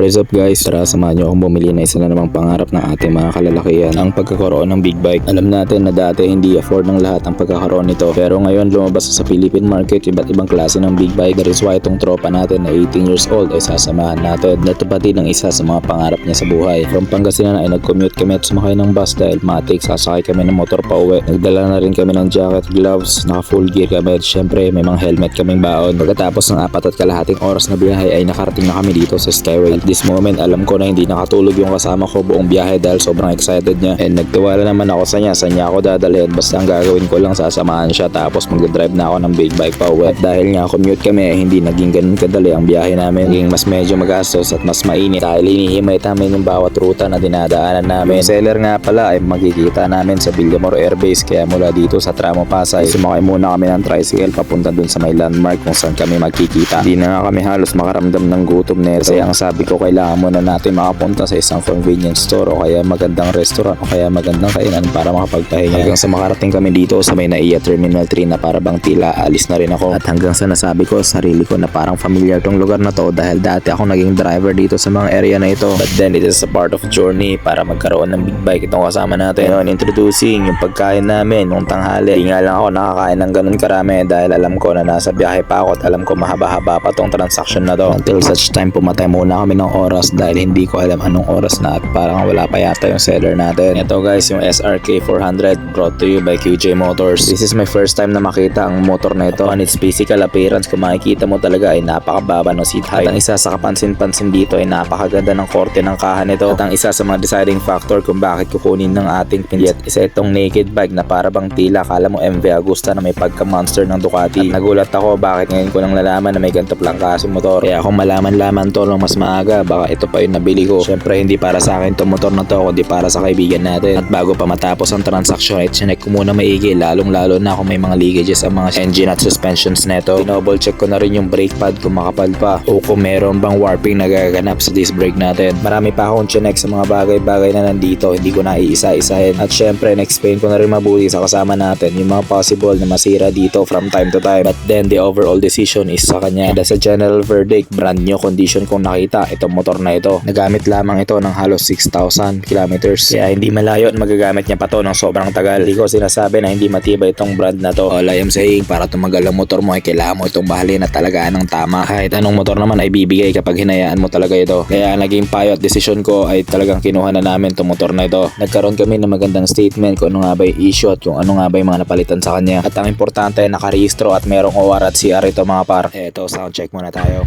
What is up guys? Tara samahan nyo akong bumili na isa na namang pangarap ng ating mga kalalakihan, ang pagkakaroon ng big bike. Alam natin na dati hindi afford ng lahat ang pagkakaroon nito, pero ngayon lumabas sa Philippine market iba't ibang klase ng big bike. That is why itong tropa natin na 18 years old ay sasamahan natin. Natupati ng isa sa mga pangarap niya sa buhay. From Pangasinan ay nag-commute kami at sumakay ng bus dahil matik, sasakay kami ng motor pa uwi. Nagdala na rin kami ng jacket, gloves, naka full gear kami at syempre may mga helmet kaming baon. Pagkatapos ng 4.5 oras na biyahe ay nakarating na kami dito sa Skyway. At this moment alam ko na hindi nakatulog yung kasama ko buong biyahe dahil sobrang excited niya, and nagtiwala naman ako sa niya, saan niya ako dadalhin. Basta ang gagawin ko lang, sasamahan siya tapos mag-drive na ako ng big bike pa uwi. At dahil nga commute kami, hindi naging ganun kadali ang biyahe namin, naging mas medyo magastos at mas mainit dahil hinihimay namin yung bawat ruta na dinadaanan namin. Yung seller nga pala ay makikita namin sa Villamor Air Base, kaya mula dito sa Tramo Pasay sumakay muna kami ng tricycle papunta dun sa may landmark kung saan kami magkikita. Hindi na nga kami halos makaramdam ng gutom neto, kasi ang sabi ko kailangan muna natin makapunta sa isang convenience store o kaya magandang restaurant o kaya magandang kainan para makapagpahinga. Hanggang sa makarating kami dito sa may NAIA Terminal 3 na para bang tila alis na rin ako, at hanggang sa nasabi ko sa sarili ko na parang familiar tong lugar na to dahil dati ako naging driver dito sa mga area na ito. But then it is a part of journey para magkaroon ng big bike itong kasama natin. Ngayon, introducing yung pagkain namin nung tanghali. Hindi nga lang ako nakakain ng ganun karami dahil alam ko na nasa biyahe pa ako at alam ko mahaba-haba pa tong transaction na to. Until such time pumatay muna kami ng oras dahil hindi ko alam anong oras na at parang wala pa yata yung seller natin. Ito guys, yung SRK 400 brought to you by QJ Motors. This is my first time na makita ang motor na ito. On its physical appearance, kung makikita mo talaga ay napakababa ng seat height. At ang isa sa kapansin-pansin dito ay napakaganda ng korte ng kaha nito. At ang isa sa mga deciding factor kung bakit kukunin ng ating pinjet isa itong naked bike na para bang tila kala mo MV Agusta na may pagka-monster ng Ducati. At nagulat ako bakit ngayon ko lang nalaman na may ganito plang klaseng motor. Kaya kung malaman-laman to lang mas maaga, baka ito pa yung nabili ko. Syempre hindi para sa akin itong motor na to, kundi para sa kaibigan natin. At bago pa matapos ang transaction ay chinek ko muna maigi, lalong-lalo na kung may mga leakages ang mga engine at suspensions neto. Double check ko na rin yung brake pad kung makapal pa o kung meron bang warping nagaganap sa disc brake natin. Marami pa akong chinek sa mga bagay-bagay na nandito, hindi ko na iisa-isahin. At syempre na-explain ko na rin mabuti sa kasama natin yung mga possible na masira dito from time to time. But then the overall decision is sa kanya. And as a general verdict, brand new condition kung nakita itong motor na ito. Nagamit lamang ito ng halos 6,000 kilometers. Kaya hindi malayo at magagamit niya pa to ng sobrang tagal. Hindi ko sinasabi na hindi matibay itong brand na to. All I am saying, para tumagal ang motor mo ay kailangan mo itong bahalin at talagaan ng tama. Kahit anong motor naman ay bibigay kapag hinayaan mo talaga ito. Kaya naging payo at desisyon ko ay talagang kinuha na namin itong motor na ito. Nagkaroon kami ng magandang statement kung ano nga ba yung issue at kung ano nga ba yung mga napalitan sa kanya. At ang importante ay nakarehistro at merong OR at CR ito mga par. Eto, sound check muna tayo.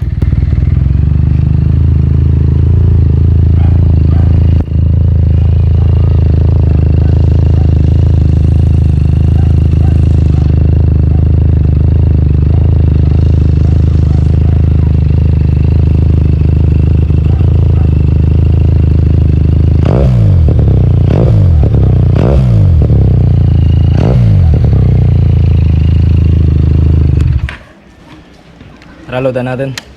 Tara, loadan natin.